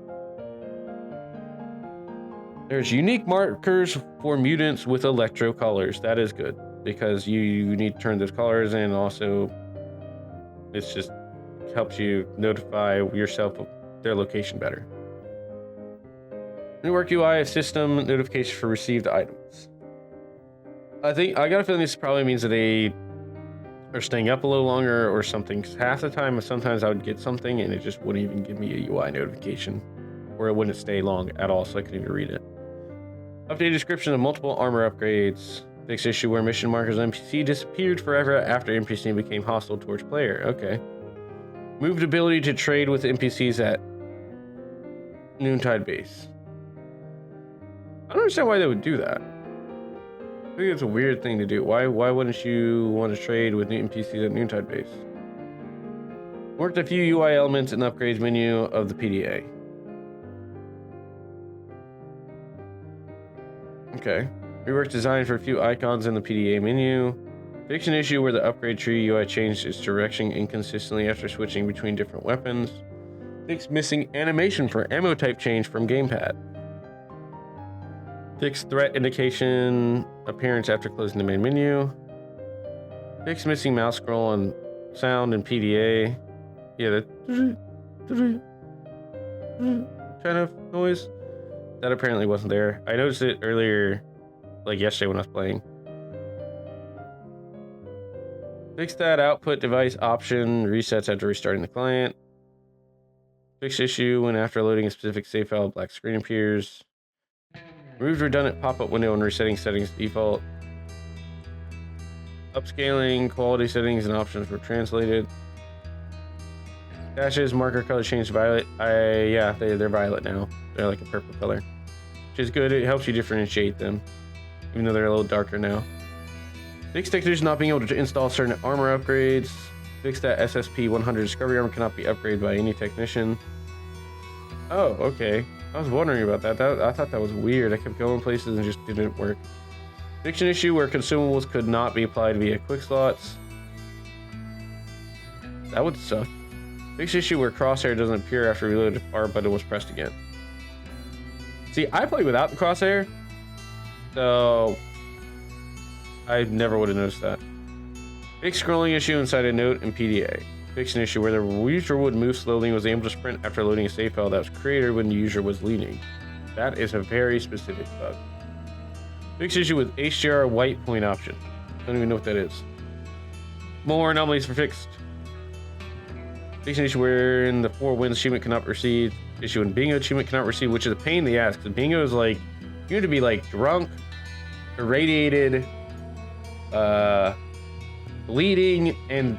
There's unique markers for mutants with electro colors. That is good because you need to turn those colors in. Also, it's just helps you notify yourself of their location better. New work UI system notification for received items. I got a feeling this probably means that they are staying up a little longer or something. Cause half the time, sometimes I would get something and it just wouldn't even give me a UI notification, or it wouldn't stay long at all, so I couldn't even read it. Updated description of multiple armor upgrades. Fixed issue where mission markers on NPC disappeared forever after NPC became hostile towards player. Okay. Moved ability to trade with NPCs at Noontide base. I don't understand why they would do that. I think it's a weird thing to do. Why wouldn't you want to trade with NPCs at Noontide base? Worked a few UI elements in the upgrades menu of the PDA. Okay. Reworked design for a few icons in the PDA menu. Fixed an issue where the upgrade tree UI changed its direction inconsistently after switching between different weapons. Fixed missing animation for ammo type change from gamepad. Fixed threat indication appearance after closing the main menu. Fixed missing mouse scroll and sound in PDA. Yeah, that kind of noise. That apparently wasn't there. I noticed it earlier, like yesterday when I was playing. Fixed that output device option resets after restarting the client. Fixed issue when after loading a specific save file, a black screen appears. Removed redundant pop-up window when resetting settings default. Upscaling, quality settings, and options were translated. Dashes, marker color changed to violet. Yeah, they're violet now. They're like a purple color. which is good. It helps you differentiate them, even though they're a little darker now. Fix technician not being able to install certain armor upgrades. Fix that SSP 100 discovery armor cannot be upgraded by any technician. Oh, okay. I was wondering about that. I thought that was weird. I kept going places and just didn't work. Fix an issue where consumables could not be applied via quick slots. That would suck. Fix issue where crosshair doesn't appear after reload R button was pressed again. See, I play without the crosshair, so I never would have noticed that. Fix scrolling issue inside a note in PDA. Fix an issue where the user would move slowly and was able to sprint after loading a save file that was created when the user was leaning. That is a very specific bug. Fix issue with HDR white point option. I don't even know what that is. More anomalies for fixed. Fix an issue where in the 4 wins achievement cannot receive. Issue in bingo achievement cannot receive, which is a pain in the ass because bingo is like, you need to be like drunk, irradiated, bleeding, and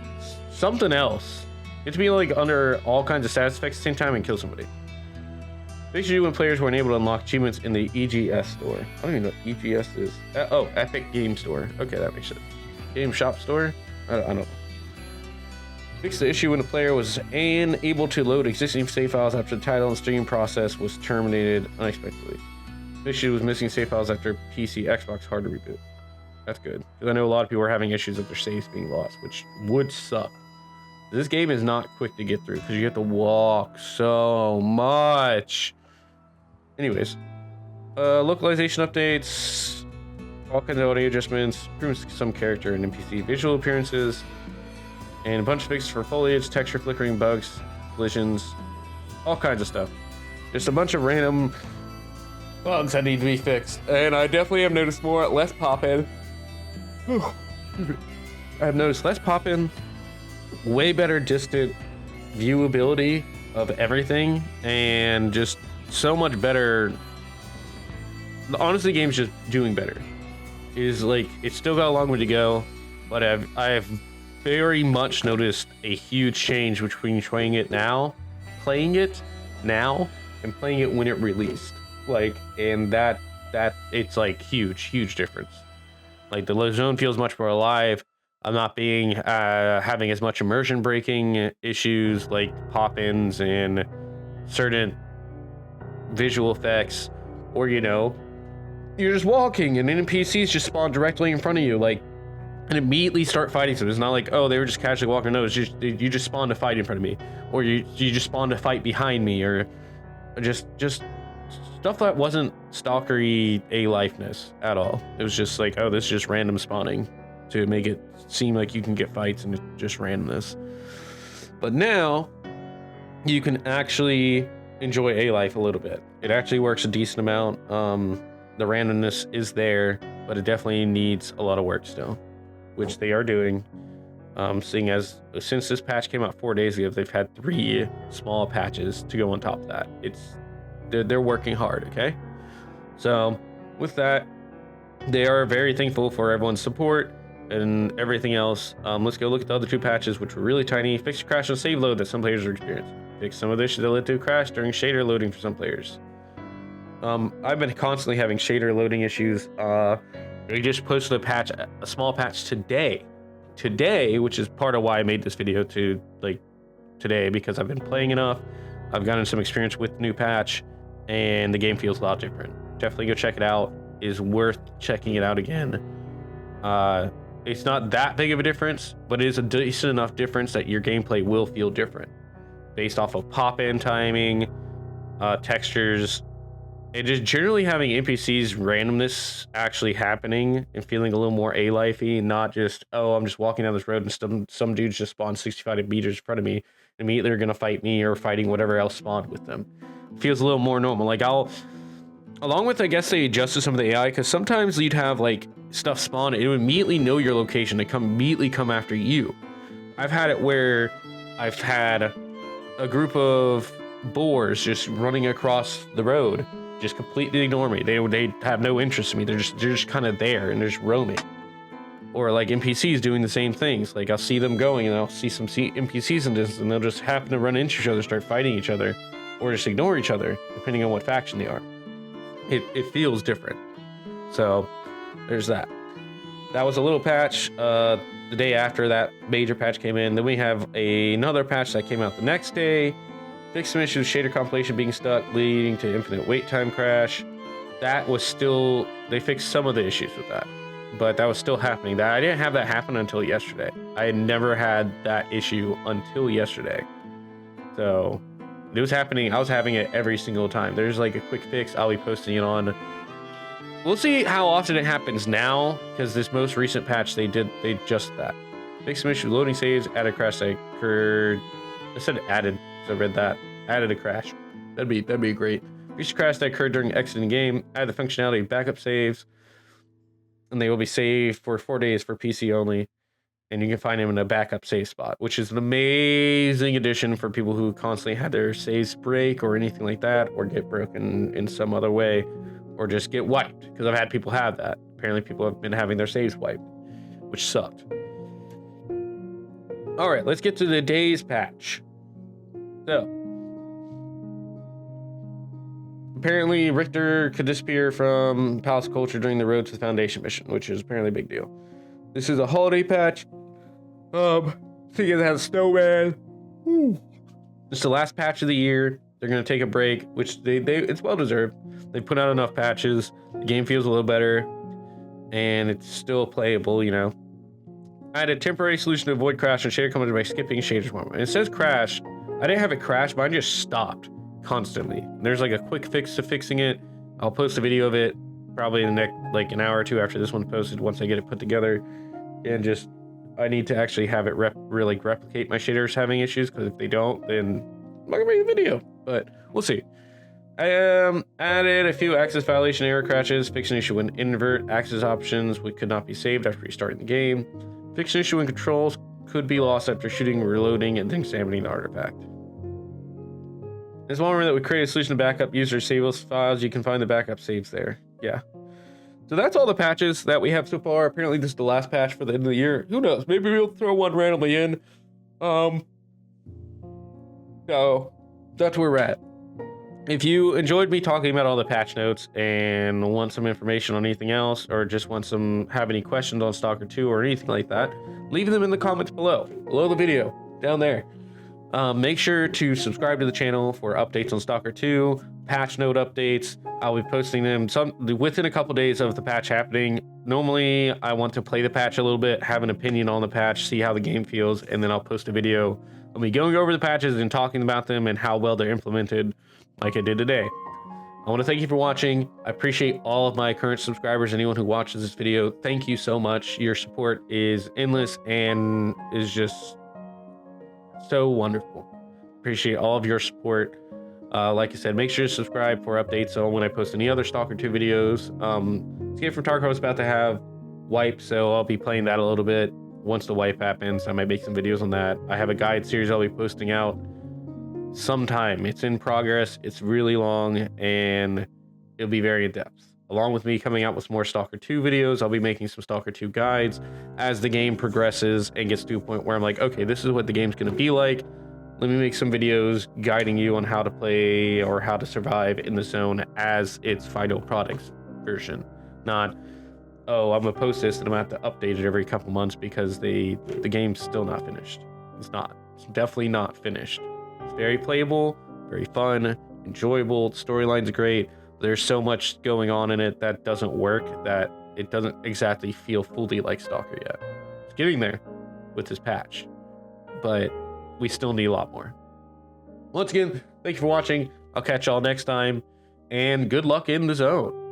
something else. You have to be like under all kinds of status effects at the same time and kill somebody. Fix issue when players were unable to unlock achievements in the EGS store. I don't even know what EGS is. Oh, Epic Game Store. Okay, that makes sense. Game Shop Store? I don't know. Fix the issue when the player was unable to load existing save files after the title and stream process was terminated unexpectedly. The issue was missing save files after PC, Xbox hard to reboot. That's good, because I know a lot of people are having issues with their saves being lost, which would suck. This game is not quick to get through because you have to walk so much. Anyways, localization updates, all kinds of audio adjustments, improvements to some character and NPC visual appearances, and a bunch of fixes for foliage, texture flickering, bugs, collisions, all kinds of stuff. Just a bunch of random bugs that need to be fixed. And I definitely have noticed less pop-in. I have noticed less pop-in, way better distant viewability of everything, and just so much better. Honestly, the game's just doing better. It's like, it's still got a long way to go, but I've very much noticed a huge change between playing it now, and playing it when it released. Like, and that it's like huge difference. Like, the zone feels much more alive. I'm not having as much immersion breaking issues like pop-ins and certain visual effects, or you're just walking and NPCs just spawn directly in front of you, like, and immediately start fighting. So it's not like, oh, they were just casually walking. No, it's just you just spawned to fight in front of me, or you just spawned to fight behind me, or just stuff that wasn't stalkery A-lifeness at all. It was just like, oh, this is just random spawning to make it seem like you can get fights and it's just randomness. But now you can actually enjoy A-life a little bit. It actually works a decent amount. The randomness is there, but it definitely needs a lot of work still, which they are doing. Seeing as since this patch came out 4 days ago, they've had 3 small patches to go on top of that. They're working hard, okay? So with that, they are very thankful for everyone's support and everything else. Let's go look at the other 2 patches, which were really tiny. Fix crash and save load that some players are experiencing. Fix some of the issues that led to a crash during shader loading for some players. I've been constantly having shader loading issues. We just posted a small patch today, which is part of why I made this video today, because I've been playing enough. I've gotten some experience with the new patch, and the game feels a lot different. Definitely go check it out. It is worth checking it out again. It's not that big of a difference, but it is a decent enough difference that your gameplay will feel different based off of pop-in timing, textures, and just generally having NPCs randomness actually happening and feeling a little more A-lifey, not just, oh, I'm just walking down this road and some dudes just spawn 65 meters in front of me and immediately they're gonna fight me or fighting whatever else spawned with them. It feels a little more normal. Like, along with, I guess, they adjusted some of the AI, because sometimes you'd have like stuff spawn and it would immediately know your location to immediately come after you. I've had it where I've had a group of boars just running across the road, just completely ignore me. They have no interest in me. They're just kind of there and they're just roaming. Or like NPCs doing the same things. Like, I'll see them going and I'll see some NPCs in this, and they'll just happen to run into each other, start fighting each other, or just ignore each other, depending on what faction they are. it feels different. So there's that. That was a little patch. The day after that major patch came in, then we have another patch that came out the next day. Fixed some issues, shader compilation being stuck, leading to infinite wait time crash. That was still, they fixed some of the issues with that, but that was still happening. That I didn't have that happen until yesterday. I had never had that issue until yesterday. So it was happening. I was having it every single time. There's like a quick fix. I'll be posting it on. We'll see how often it happens now, because this most recent patch they just that. Fixed some issue, loading saves, added crash that occurred. I said added, so I read that. Added a crash. That'd be great. Fixed crash that occurred during exiting game. Add the functionality of backup saves, and they will be saved for 4 days for PC only. And you can find them in a backup save spot, which is an amazing addition for people who constantly had their saves break or anything like that, or get broken in some other way, or just get wiped, because I've had people have that. Apparently people have been having their saves wiped, which sucked. All right, let's get to the day's patch. So, apparently Richter could disappear from Palace of Culture during the Road to the Foundation mission, which is apparently a big deal. This is a holiday patch. Seeing it has snowman. This is the last patch of the year. They're gonna take a break, which they it's well deserved. They put out enough patches. The game feels a little better, and it's still playable, you know. I had a temporary solution to avoid crash and shader compilation by skipping shaders moment. It says crash. I didn't have it crash, mine just stopped constantly. There's like a quick fix to fixing it. I'll post a video of it probably in the next like an hour or two after this one posted, once I get it put together. And just I need to actually have it really replicate my shaders having issues, because if they don't, then I'm not gonna make a video. But we'll see. I added a few access violation error crashes, fixed an issue when invert access options could not be saved after restarting the game, fixed an issue when controls could be lost after shooting, reloading, and then examining the artifact. There's one where that we create a solution to backup user save files. You can find the backup saves there. Yeah. So that's all the patches that we have so far. Apparently this is the last patch for the end of the year. Who knows? Maybe we'll throw one randomly in. So that's where we're at. If you enjoyed me talking about all the patch notes and want some information on anything else, or just have any questions on Stalker 2 or anything like that, leave them in the comments below the video, down there. Make sure to subscribe to the channel for updates on Stalker 2, patch note updates. I'll be posting them within a couple days of the patch happening. Normally, I want to play the patch a little bit, have an opinion on the patch, see how the game feels, and then I'll post a video. I'll be going over the patches and talking about them and how well they're implemented, like I did today. I want to thank you for watching. I appreciate all of my current subscribers, anyone who watches this video. Thank you so much. Your support is endless and is just so wonderful. Appreciate all of your support. Like I said, make sure to subscribe for updates on when I post any other Stalker 2 videos. Escape from Tarkov is about to have wipe, so I'll be playing that a little bit. Once the wipe happens, I might make some videos on that. I have a guide series I'll be posting out sometime. It's in progress. It's really long, and it'll be very in-depth. Along with me coming out with more Stalker 2 videos, I'll be making some Stalker 2 guides as the game progresses and gets to a point where I'm like, okay, this is what the game's going to be like. Let me make some videos guiding you on how to play or how to survive in the zone as its final product version. Not, oh, I'm going to post this and I'm going to have to update it every couple months because the game's still not finished. It's not. It's definitely not finished. It's very playable, very fun, enjoyable. The storyline's great. There's so much going on in it that doesn't work, that it doesn't exactly feel fully like Stalker yet. It's getting there with this patch, but we still need a lot more. Once again, thank you for watching. I'll catch y'all next time, and good luck in the zone.